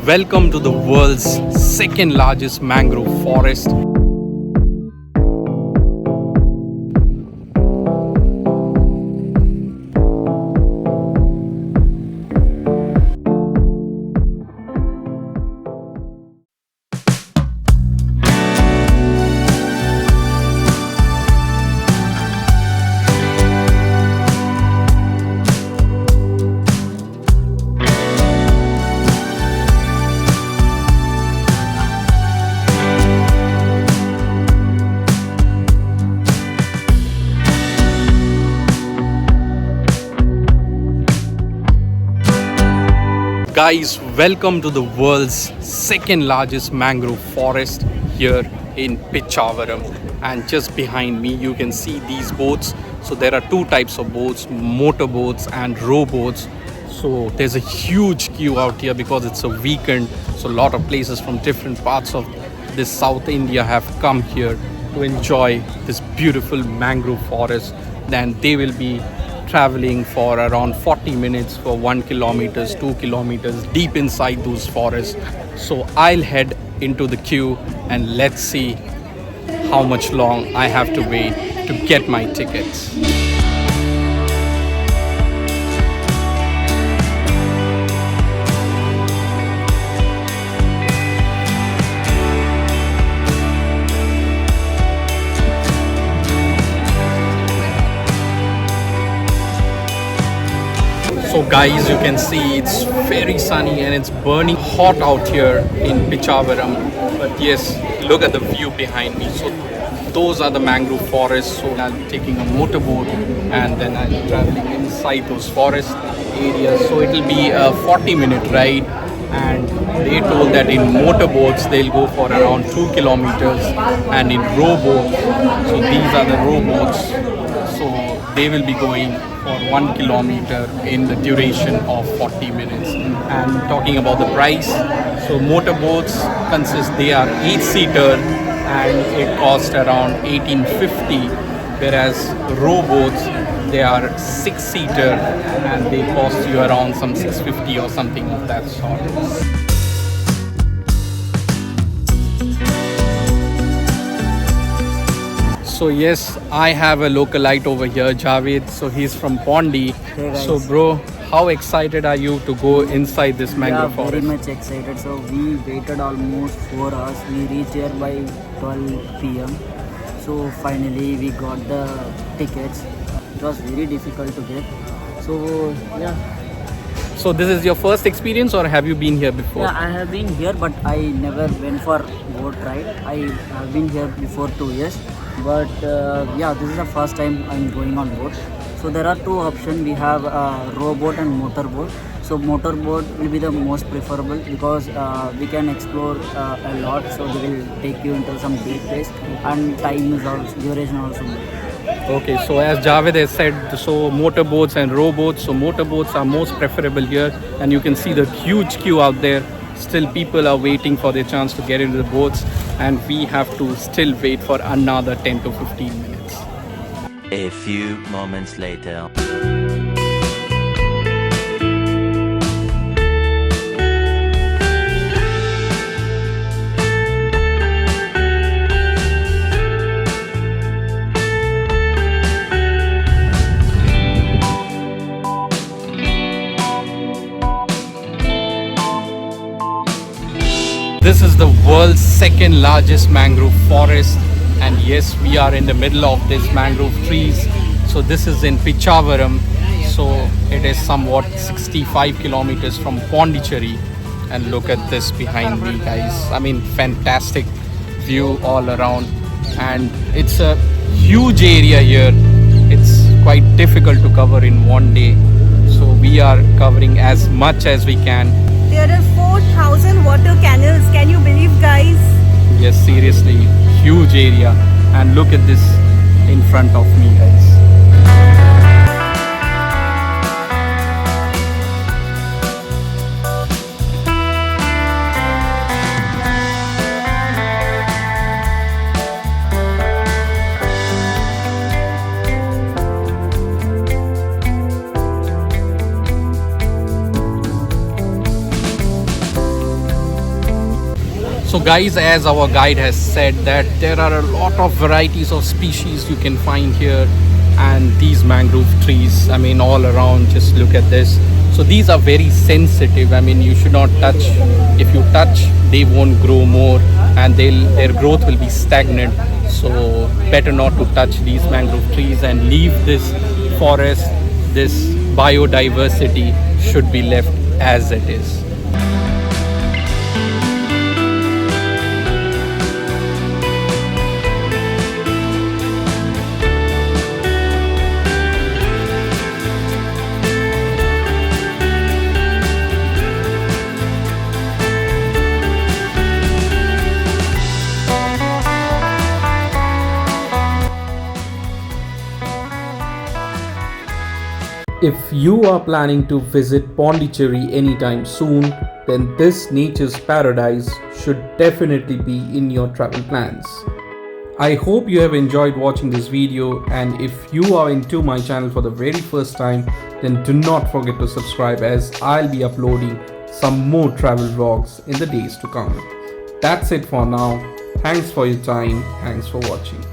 welcome to the world's second largest mangrove forest. Guys, welcome to the world's second largest mangrove forest here in Pichavaram. And just behind me you can see these boats. So there are two types of boats, motor boats and rowboats. So there's a huge queue out here because it's a weekend. So a lot of places from different parts of this South India have come here to enjoy this beautiful mangrove forest. Then they will be traveling for around 40 minutes for 1 kilometers, 2 kilometers deep inside those forests. So I'll head into the queue and let's see how much long I have to wait to get my tickets. So guys, you can see it's very sunny and it's burning hot out here in Pichavaram. But yes, look at the view behind me. So those are the mangrove forests. So I'm taking a motorboat and then I'm traveling inside those forest areas. So it will be a 40-minute ride. And they told that in motorboats they'll go for around 2 kilometers and in rowboats, so these are the rowboats, so they will be going for 1 kilometer in the duration of 40 minutes. And talking about the price, so motorboats they are 8-seater and it costs around 1850, whereas rowboats they are 6-seater and they cost you around some 650 or something of that sort. So yes, I have a localite over here, Javed. So he's from Pondi. Hey guys. So bro, how excited are you to go inside this mangrove forest? Very much excited. So we waited almost 4 hours. We reached here by 12 p.m. So finally we got the tickets. It was very difficult to get. So yeah. So this is your first experience or have you been here before? Yeah, I have been here but I never went for boat ride. I have been here before 2 years. But yeah, this is the first time I'm going on boat. So there are two options. We have rowboat and motorboat. So motorboat will be the most preferable because we can explore a lot. So they will take you into some deep place and time is also, duration also. Okay, so as Javed has said, so motorboats and rowboats. So motorboats are most preferable here, and you can see the huge queue out there. Still people are waiting for their chance to get into the boats, and we have to still wait for another 10 to 15 minutes. A few moments later. This is the world's second largest mangrove forest, and yes, we are in the middle of these mangrove trees. So this is in Pichavaram. So it is somewhat 65 kilometers from Pondicherry, and look at this behind me, guys. I mean, fantastic view all around, and it's a huge area here. It's quite difficult to cover in one day, so we are covering as much as we can. There are 4,000 water canals. Can you believe, guys? Yes, seriously, huge area. And look at this in front of me, guys. So guys, as our guide has said, that there are a lot of varieties of species you can find here, and these mangrove trees, I mean, all around, just look at this. So these are very sensitive. I mean, you should not touch. If you touch, they won't grow more, and their growth will be stagnant. So better not to touch these mangrove trees and leave this forest. This biodiversity should be left as it is. If you are planning to visit Pondicherry anytime soon, then this nature's paradise should definitely be in your travel plans. I hope you have enjoyed watching this video, and if you are into my channel for the very first time, then do not forget to subscribe, as I'll be uploading some more travel vlogs in the days to come. That's it for now. Thanks for your time. Thanks for watching.